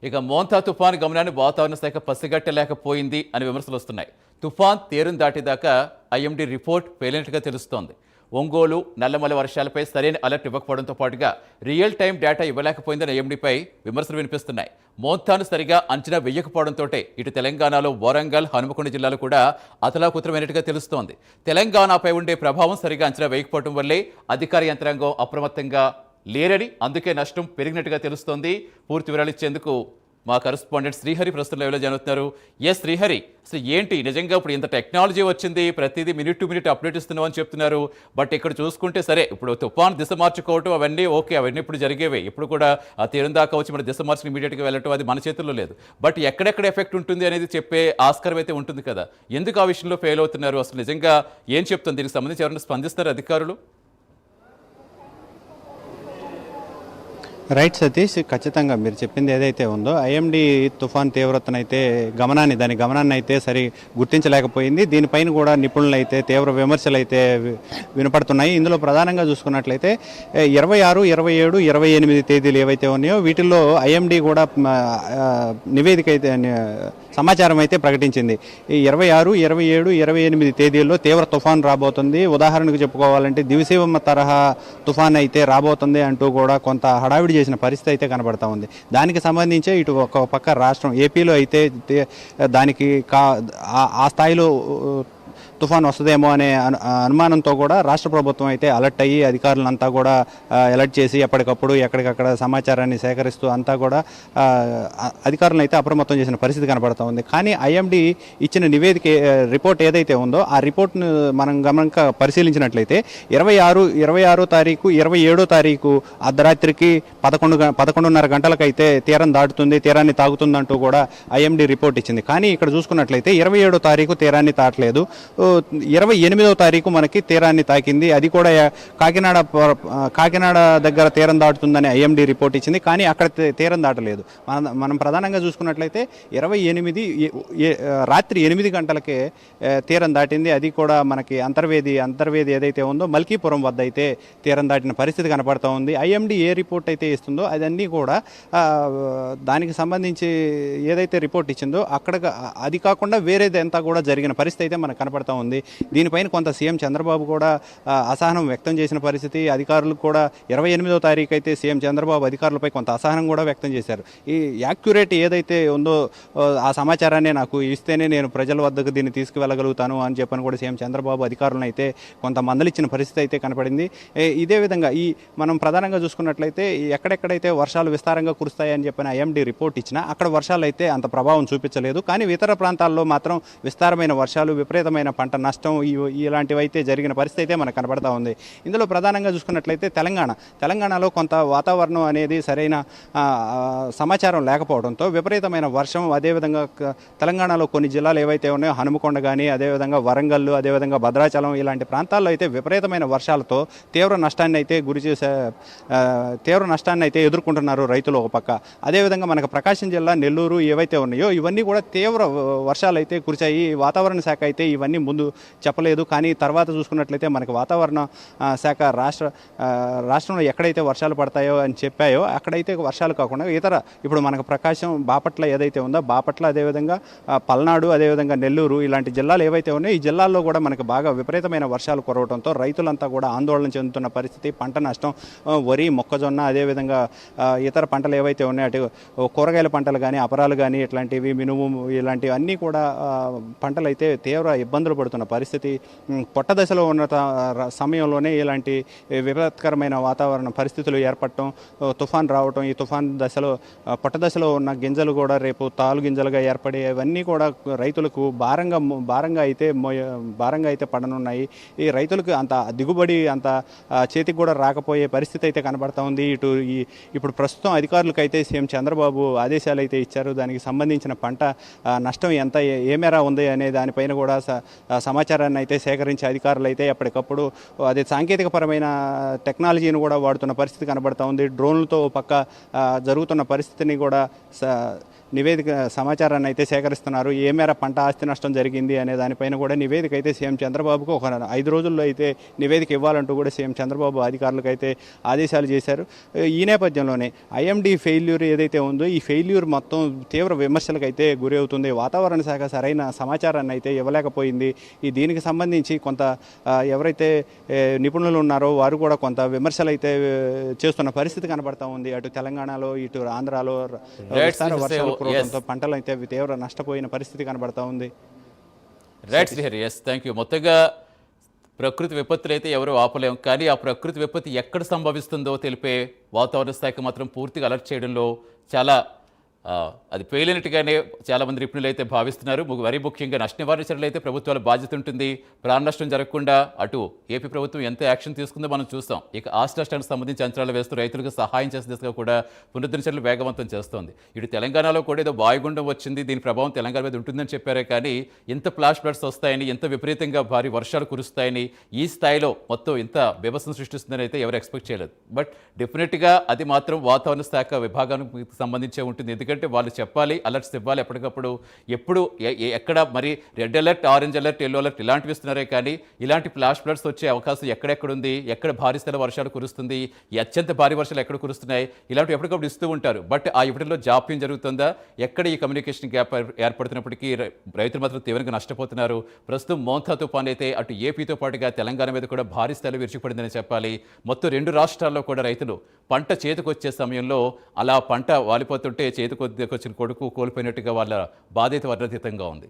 ఇక మోంతా తుఫాను గమనాన్ని వాతావరణ శాఖ పసిగట్టలేకపోయింది అని విమర్శలు వస్తున్నాయి. తుఫాన్ తీరం దాటేదాకా ఐఎండీ రిపోర్ట్ పేలినట్టుగా తెలుస్తోంది. ఒంగోలు, నల్లమల వర్షాలపై సరైన అలర్ట్ ఇవ్వకపోవడంతో పాటుగా రియల్ టైం డేటా ఇవ్వలేకపోయిందని ఐఎండీపై విమర్శలు వినిపిస్తున్నాయి. మోంతాను సరిగా అంచనా వేయకపోవడంతో ఇటు తెలంగాణలో వరంగల్, హనుమకొండ జిల్లాలు కూడా అతలాకుతలమైనట్టుగా తెలుస్తోంది. తెలంగాణపై ఉండే ప్రభావం సరిగా అంచనా వేయకపోవడం వల్లే అధికార యంత్రాంగం అప్రమత్తంగా లేరని, అందుకే నష్టం పెరిగినట్టుగా తెలుస్తోంది. పూర్తి వివరాలు ఇచ్చేందుకు మా కరెస్పాండెంట్ శ్రీహరి ప్రస్తుతం లైవ్లో జాయిన్ అవుతున్నారు. శ్రీహరి, అసలు ఏంటి నిజంగా ఇప్పుడు ఇంత టెక్నాలజీ వచ్చింది, ప్రతిదీ మినిట్ టు మినిట్ అప్డేట్ ఇస్తున్నాం అని చెప్తున్నారు. బట్ ఇక్కడ చూసుకుంటే సరే, ఇప్పుడు తుఫాన్ దిశ మార్చుకోవటం అవన్నీ ఓకే, అవన్నీ ఇప్పుడు జరిగేవే. ఇప్పుడు కూడా ఆ తీరం దాకా వచ్చి మన దిశ మార్చుకుని ఇమీడియట్గా వెళ్ళటం అది మన చేతుల్లో లేదు. బట్ ఎక్కడెక్కడ ఎఫెక్ట్ ఉంటుంది అనేది చెప్పే ఆస్కారం అయితే ఉంటుంది కదా. ఎందుకు ఆ విషయంలో ఫెయిల్ అవుతున్నారు? అసలు నిజంగా ఏం చెప్తుంది? దీనికి సంబంధించి ఎవరైనా స్పందిస్తారు అధికారులు? రైట్ సతీష్, ఖచ్చితంగా మీరు చెప్పింది ఏదైతే ఉందో ఐఎండీ తుఫాన్ తీవ్రతనైతే దాని గమనాన్ని అయితే సరి గుర్తించలేకపోయింది. దీనిపైన కూడా నిపుణులు అయితే తీవ్ర విమర్శలు అయితే వినపడుతున్నాయి. ఇందులో ప్రధానంగా చూసుకున్నట్లయితే 26, 27, 28 తేదీలు ఏవైతే ఉన్నాయో వీటిల్లో ఐఎండీ కూడా నివేదిక అయితే సమాచారం అయితే ప్రకటించింది. ఈ 26, 27, 28 తేదీల్లో తీవ్ర తుఫాన్ రాబోతుంది. ఉదాహరణకు చెప్పుకోవాలంటే దివిసీమ తరహా తుఫాన్ అయితే రాబోతుంది అంటూ కూడా కొంత హడావిడి చేసిన పరిస్థితి అయితే కనబడతా ఉంది. దానికి సంబంధించి ఇటు ఒక పక్క రాష్ట్రం ఏపీలో అయితే దానికి ఆ స్థాయిలో తుఫాన్ వస్తుందేమో అనే అనుమానంతో కూడా రాష్ట్ర ప్రభుత్వం అయితే అలర్ట్ అయ్యి అధికారులంతా కూడా అలర్ట్ చేసి ఎప్పటికప్పుడు ఎక్కడికక్కడ సమాచారాన్ని సేకరిస్తూ అంతా కూడా అధికారులను అయితే అప్రమత్తం చేసిన పరిస్థితి కనబడుతూ ఉంది. కానీ ఐఎండీ ఇచ్చిన నివేదిక రిపోర్ట్ ఏదైతే ఉందో ఆ రిపోర్ట్ను మనం గమనంగా పరిశీలించినట్లయితే 26 తారీఖు, 27 తారీఖు అర్ధరాత్రికి 11:30 గంటలకైతే తీరం దాటుతుంది, తీరాన్ని తాగుతుందంటూ కూడా ఐఎండీ రిపోర్ట్ ఇచ్చింది. కానీ ఇక్కడ చూసుకున్నట్లయితే 27 తారీఖు తీరాన్ని తాటలేదు, 28వ తారీఖు మనకి తీరాన్ని తాకింది. అది కూడా కాకినాడ దగ్గర తీరం దాటుతుందని ఐఎండీ రిపోర్ట్ ఇచ్చింది. కానీ అక్కడ తీరం దాటలేదు. మనం ప్రధానంగా చూసుకున్నట్లయితే 28 రాత్రి 8 గంటలకే తీరం దాటింది. అది కూడా మనకి అంతర్వేది ఏదైతే ఉందో మల్కీపురం వద్ద అయితే తీరం దాటిన పరిస్థితి కనపడుతూ ఉంది. ఐఎండీ ఏ రిపోర్ట్ అయితే ఇస్తుందో అదన్నీ కూడా దానికి సంబంధించి ఏదైతే రిపోర్ట్ ఇచ్చిందో అక్కడ అది కాకుండా వేరేదంతా కూడా జరిగిన పరిస్థితి అయితే మనకు కనపడతా ఉంది. దీనిపైన కొంత సీఎం చంద్రబాబు కూడా అసహనం వ్యక్తం చేసిన పరిస్థితి. అధికారులకు కూడా 28వ తారీఖు అయితే సీఎం చంద్రబాబు అధికారులపై కొంత అసహనం కూడా వ్యక్తం చేశారు. ఈ యాక్యురేట్ ఏదైతే ఉందో ఆ సమాచారాన్ని నాకు ఇస్తేనే నేను ప్రజల వద్దకు దీన్ని తీసుకువెళ్ళగలుగుతాను అని చెప్పని కూడా సీఎం చంద్రబాబు అధికారులను అయితే కొంత మందలిచ్చిన పరిస్థితి అయితే కనపడింది. ఇదే విధంగా మనం ప్రధానంగా చూసుకున్నట్లయితే ఎక్కడెక్కడైతే వర్షాలు విస్తారంగా కురుస్తాయని చెప్పిన ఐఎండీ రిపోర్ట్ ఇచ్చినా అక్కడ వర్షాలు అయితే అంత ప్రభావం చూపించలేదు. కానీ ఇతర ప్రాంతాల్లో మాత్రం విస్తారమైన వర్షాలు, విపరీతమైన పంట నష్టం ఇలాంటివి అయితే జరిగిన పరిస్థితి అయితే మనకు కనబడతా ఉంది. ఇందులో ప్రధానంగా చూసుకున్నట్లయితే తెలంగాణలో కొంత వాతావరణం అనేది సరైన సమాచారం లేకపోవడంతో విపరీతమైన వర్షం, అదేవిధంగా తెలంగాణలో కొన్ని జిల్లాలు ఏవైతే ఉన్నాయో హనుమకొండ కానీ, అదేవిధంగా వరంగల్, అదేవిధంగా భద్రాచలం ఇలాంటి ప్రాంతాల్లో అయితే విపరీతమైన వర్షాలతో తీవ్ర నష్టాన్ని అయితే ఎదుర్కొంటున్నారు రైతులు ఒక పక్క. అదేవిధంగా మనకు ప్రకాశం జిల్లా, నెల్లూరు ఏవైతే ఉన్నాయో ఇవన్నీ కూడా తీవ్ర వర్షాలు అయితే కురిచాయి. వాతావరణ శాఖ అయితే ఇవన్నీ ముందు చెప్పలేదు. కానీ తర్వాత చూసుకున్నట్లయితే మనకు వాతావరణ శాఖ రాష్ట్రంలో ఎక్కడైతే వర్షాలు పడతాయో అని చెప్పాయో అక్కడైతే వర్షాలు కాకుండా ఇప్పుడు మనకు ప్రకాశం, బాపట్ల ఏదైతే ఉందో బాపట్ల, అదేవిధంగా పల్నాడు, అదేవిధంగా నెల్లూరు ఇలాంటి జిల్లాలు ఏవైతే ఉన్నాయో ఈ జిల్లాల్లో కూడా మనకు బాగా విపరీతమైన వర్షాలు కురవడంతో రైతులంతా కూడా ఆందోళన చెందుతున్న పరిస్థితి. పంట నష్టం, వరి, మొక్కజొన్న, అదేవిధంగా ఇతర పంటలు ఏవైతే ఉన్నాయో అటు కూరగాయల పంటలు కానీ, అపరాలు కానీ ఇట్లాంటివి, మినుము ఇలాంటివి అన్నీ కూడా పంటలు అయితే తీవ్ర ఇబ్బందులు పడుతున్న పరిస్థితి. పొట్ట దశలో ఉన్న సమయంలోనే ఇలాంటి విపత్కరమైన వాతావరణ పరిస్థితులు ఏర్పడటం, తుఫాన్ రావటం, ఈ తుఫాన్ దశలో పొట్ట దశలో ఉన్న గింజలు కూడా రేపు తాలు గింజలుగా ఏర్పడే అవన్నీ కూడా రైతులకు భారంగా అయితే పడనున్నాయి. ఈ రైతులకు అంత దిగుబడి అంత చేతికి కూడా రాకపోయే పరిస్థితి అయితే కనబడతా ఉంది. ఇప్పుడు ప్రస్తుతం అధికారులకు అయితే సీఎం చంద్రబాబు ఆదేశాలు అయితే ఇచ్చారు. దానికి సంబంధించిన పంట నష్టం ఎంత ఏ మేర ఉంది అనే దానిపైన కూడా సమాచారాన్ని అయితే సేకరించి అధికారులు అయితే ఎప్పటికప్పుడు అదే సాంకేతికపరమైన టెక్నాలజీని కూడా వాడుతున్న పరిస్థితి కనబడతా ఉంది. డ్రోన్లతో పక్క జరుగుతున్న పరిస్థితిని కూడా నివేదిక సమాచారాన్ని అయితే సేకరిస్తున్నారు. ఏ మేర పంట ఆస్తి నష్టం జరిగింది అనే దానిపైన కూడా నివేదిక అయితే సీఎం చంద్రబాబుకు ఒక 5 రోజుల్లో అయితే నివేదిక ఇవ్వాలంటూ కూడా సీఎం చంద్రబాబు అధికారులకు అయితే ఆదేశాలు చేశారు. ఈ నేపథ్యంలోనే ఐఎండీ ఫెయిల్యూర్ ఏదైతే ఉందో ఈ ఫెయిల్యూర్ మొత్తం తీవ్ర విమర్శలకు అయితే గురి అవుతుంది. వాతావరణ శాఖ సరైన సమాచారాన్ని అయితే ఇవ్వలేకపోయింది. దీనికి సంబంధించి కొంత ఎవరైతే నిపుణులు ఉన్నారో వారు కూడా కొంత విమర్శలు అయితే చేస్తున్న పరిస్థితి కనబడతా ఉంది. అటు తెలంగాణలో ఇటు ఆంధ్రాలో విస్తార వర్షాలు కురవడంతో పంటలు అయితే తీవ్ర నష్టపోయిన పరిస్థితి కనబడతా ఉంది. Right Srihari, yes thank you. మొత్తంగా ప్రకృతి విపత్తులు అయితే ఎవరు ఆపలేం, కానీ ఆ ప్రకృతి విపత్తు ఎక్కడ సంభవిస్తుందో తెలిపే వాతావరణ శాఖ మాత్రం పూర్తిగా అలర్ట్ చేయడంలో చాలా అది పేలినట్టుగానే చాలామంది నిపుణులు అయితే భావిస్తున్నారు. మరీ ముఖ్యంగా నష్ట నివారణ చర్యలు అయితే ప్రభుత్వాల బాధ్యత ఉంటుంది. ప్రాణ నష్టం జరగకుండా అటు ఏపీ ప్రభుత్వం ఎంత యాక్షన్ తీసుకుందో మనం చూస్తాం. ఇక ఆస్తి నష్టానికి సంబంధించి అంచనాలు వేస్తూ రైతులకు సహాయం చేసే దిశగా కూడా పునరుద్ధరణ చర్యలు వేగవంతం చేస్తోంది. ఇటు తెలంగాణలో కూడా ఏదో వాయుగుండం వచ్చింది, దీని ప్రభావం తెలంగాణ మీద ఉంటుందని చెప్పారే కానీ ఇంత ఫ్లాష్ ఫ్లడ్స్ వస్తాయని, ఎంత విపరీతంగా భారీ వర్షాలు కురుస్తాయని, ఈ స్థాయిలో మొత్తం ఇంత బీభత్సం సృష్టిస్తుందని అయితే ఎవరు ఎక్స్పెక్ట్ చేయలేదు. బట్ డెఫినెట్గా అది మాత్రం వాతావరణ శాఖ విభాగానికి సంబంధించే ఉంటుంది. ఎందుకంటే వాళ్ళు చెప్పాలి, అలర్ట్స్ ఇవ్వాలి ఎప్పటికప్పుడు. ఎప్పుడు ఎక్కడ మరి red alert, orange alert, yellow alert ఇలాంటివి ఇస్తున్నారే కానీ ఇలాంటి ఫ్లాష్ ఫ్లడ్స్ వచ్చే అవకాశం ఎక్కడెక్కడుంది, ఎక్కడ భారీ స్థాయిలో వర్షాలు కురుస్తుంది, ఈ అత్యంత భారీ వర్షాలు ఎక్కడ కురుస్తున్నాయి, ఇలాంటివి ఎప్పటికప్పుడు ఇస్తూ ఉంటారు. బట్ ఆ ఇప్పటిలో జాప్యం జరుగుతుందా, ఎక్కడ ఈ కమ్యూనికేషన్ గ్యాప్ ఏర్పడుతున్నప్పటికీ రైతులు మాత్రం తీవ్రంగా నష్టపోతున్నారు. ప్రస్తుతం మోంతా తుఫాన్ అయితే అటు ఏపీతో పాటుగా తెలంగాణ మీద కూడా భారీ స్థాయిలో విరుచుకుపడిందని చెప్పాలి. మొత్తం 2 రాష్ట్రాల్లో కూడా రైతులు పంట చేతికొచ్చే సమయంలో అలా పంట వాలిపోతుంటే చేతికొచ్చిన కొడుకు కోల్పోయినట్టుగా వాళ్ళ బాధ్యత వర్ణతీతంగా ఉంది.